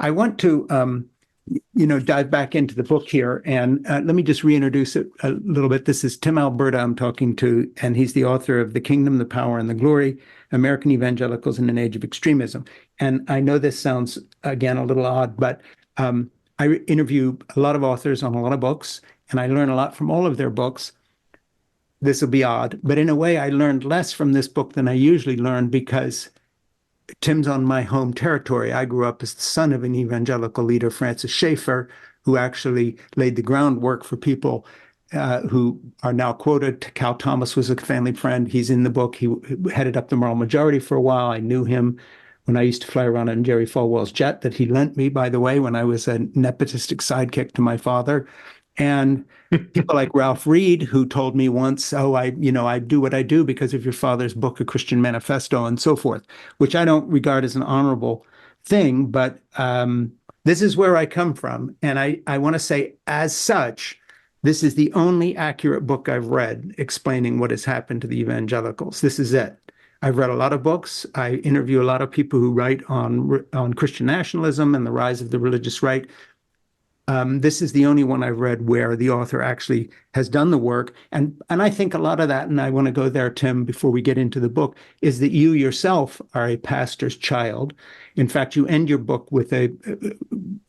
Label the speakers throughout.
Speaker 1: I want to, dive back into the book here, and let me just reintroduce it a little bit. This is Tim Alberta I'm talking to, and he's the author of The Kingdom, the Power, and the Glory, American Evangelicals in an Age of Extremism. And I know this sounds, again, a little odd, but I interview a lot of authors on a lot of books, and I learn a lot from all of their books. This will be odd, but in a way, I learned less from this book than I usually learn because Tim's on my home territory. I grew up as the son of an evangelical leader, Francis Schaeffer, who actually laid the groundwork for people who are now quoted. Cal Thomas was a family friend. He's in the book. He headed up the Moral Majority for a while. I knew him when I used to fly around in Jerry Falwell's jet that he lent me, by the way, when I was a nepotistic sidekick to my father. And people like Ralph Reed, who told me once, "Oh, I do what I do because of your father's book, A Christian Manifesto," and so forth, which I don't regard as an honorable thing. But this is where I come from. And I want to say, as such, this is the only accurate book I've read explaining what has happened to the evangelicals. This is it. I've read a lot of books. I interview a lot of people who write on Christian nationalism and the rise of the religious right. This is the only one I've read where the author actually has done the work. And I think a lot of that, and I want to go there, Tim, before we get into the book, is that you yourself are a pastor's child. In fact, you end your book with a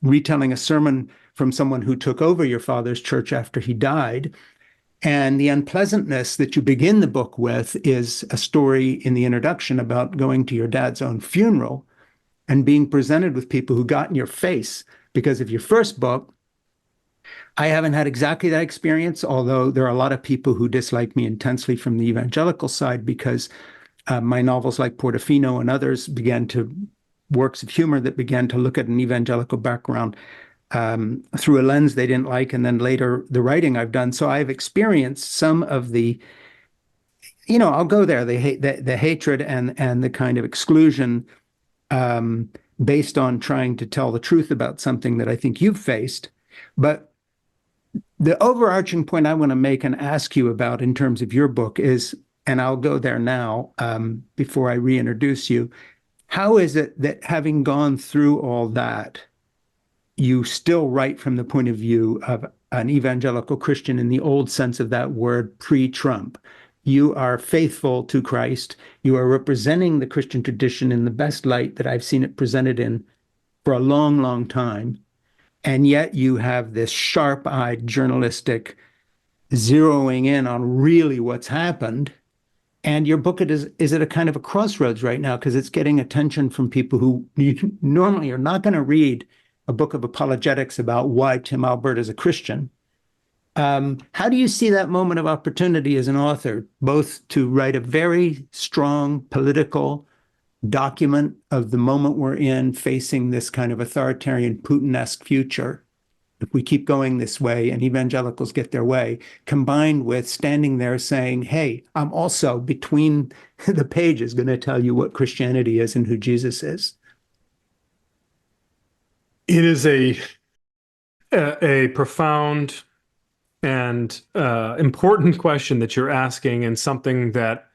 Speaker 1: retelling a sermon from someone who took over your father's church after he died. And the unpleasantness that you begin the book with is a story in the introduction about going to your dad's own funeral and being presented with people who got in your face because of your first book. I haven't had exactly that experience, although there are a lot of people who dislike me intensely from the evangelical side because my novels like Portofino and others works of humor that began to look at an evangelical background through a lens they didn't like, and then later the writing I've done. So I've experienced some of the, I'll go there, the hatred and the kind of exclusion based on trying to tell the truth about something that I think you've faced. But the overarching point I want to make and ask you about in terms of your book is, and I'll go there now before I reintroduce you, how is it that having gone through all that, you still write from the point of view of an evangelical Christian in the old sense of that word, pre-Trump? You are faithful to Christ. You are representing the Christian tradition in the best light that I've seen it presented in for a long, long time. And yet you have this sharp-eyed journalistic zeroing in on really what's happened. And your book is at a kind of a crossroads right now because it's getting attention from people who normally are not going to read a book of apologetics about why Tim Alberta is a Christian. How do you see that moment of opportunity as an author, both to write a very strong political document of the moment we're in, facing this kind of authoritarian Putin-esque future, if we keep going this way and evangelicals get their way, combined with standing there saying, hey, I'm also between the pages going to tell you what Christianity is and who Jesus is?
Speaker 2: It is a profound and important question that you're asking, and something that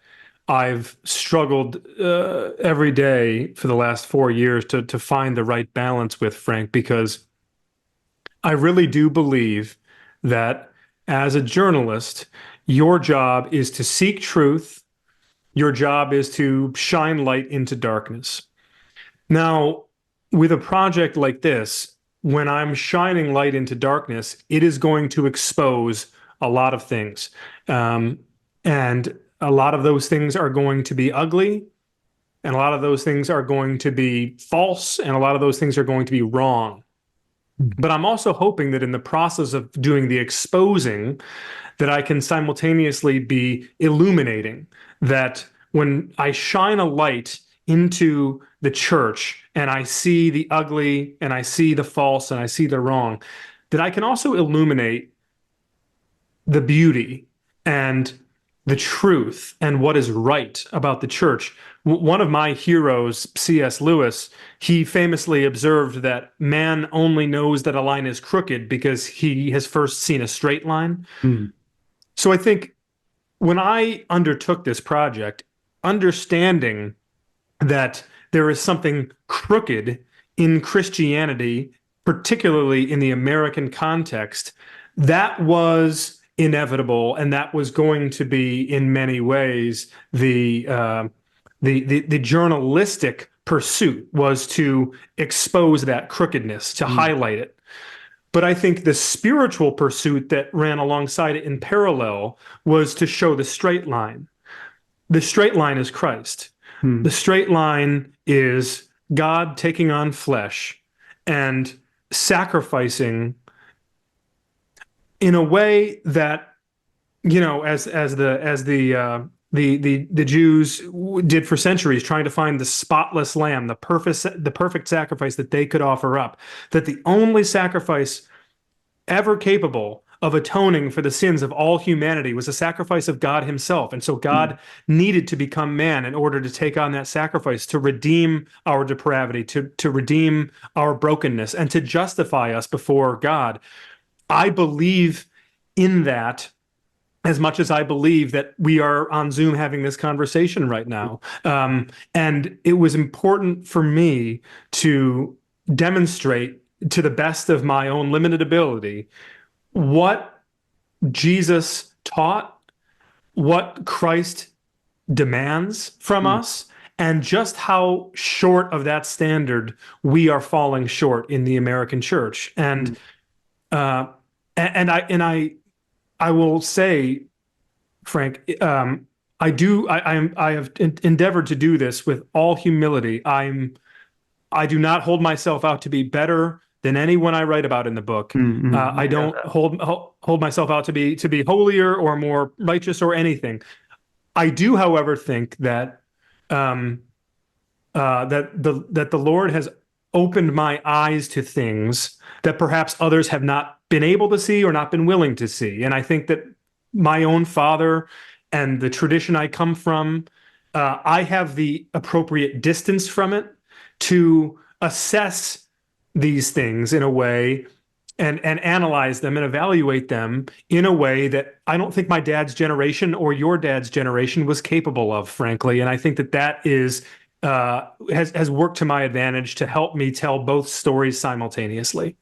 Speaker 2: I've struggled every day for the last 4 years to find the right balance with, Frank, because I really do believe that as a journalist, your job is to seek truth. Your job is to shine light into darkness. Now, with a project like this, when I'm shining light into darkness, it is going to expose a lot of things. And a lot of those things are going to be ugly, and a lot of those things are going to be false, and a lot of those things are going to be wrong. But I'm also hoping that in the process of doing the exposing, that I can simultaneously be illuminating, that when I shine a light into the church and I see the ugly and I see the false and I see the wrong, that I can also illuminate the beauty and the truth and what is right about the church. One of my heroes, C.S. Lewis, he famously observed that man only knows that a line is crooked because he has first seen a straight line. So I think when I undertook this project, understanding that there is something crooked in Christianity, particularly in the American context, that was inevitable, and that was going to be, in many ways, the journalistic pursuit was to expose that crookedness, to highlight it. But I think the spiritual pursuit that ran alongside it in parallel was to show the straight line. The straight line is Christ. The straight line is God taking on flesh and sacrificing in a way that, you know, as the Jews did for centuries, trying to find the spotless lamb, the perfect sacrifice that they could offer up, that the only sacrifice ever capable of atoning for the sins of all humanity was a sacrifice of God himself. And so God needed to become man in order to take on that sacrifice, to redeem our depravity, to redeem our brokenness, and to justify us before God. I believe in that as much as I believe that we are on Zoom having this conversation right now. And it was important for me to demonstrate, to the best of my own limited ability, what Jesus taught, what Christ demands from us, and just how short of that standard we are falling short in the American church. And I will say, Frank, I have endeavored to do this with all humility. I do not hold myself out to be better than anyone I write about in the book. I don't hold myself out to be holier or more righteous or anything. I do, however, think that that the Lord has opened my eyes to things that perhaps others have not been able to see or not been willing to see. And I think that my own father and the tradition I come from, I have the appropriate distance from it to assess these things in a way and analyze them and evaluate them in a way that I don't think my dad's generation or your dad's generation was capable of, frankly. And I think that that is has worked to my advantage to help me tell both stories simultaneously.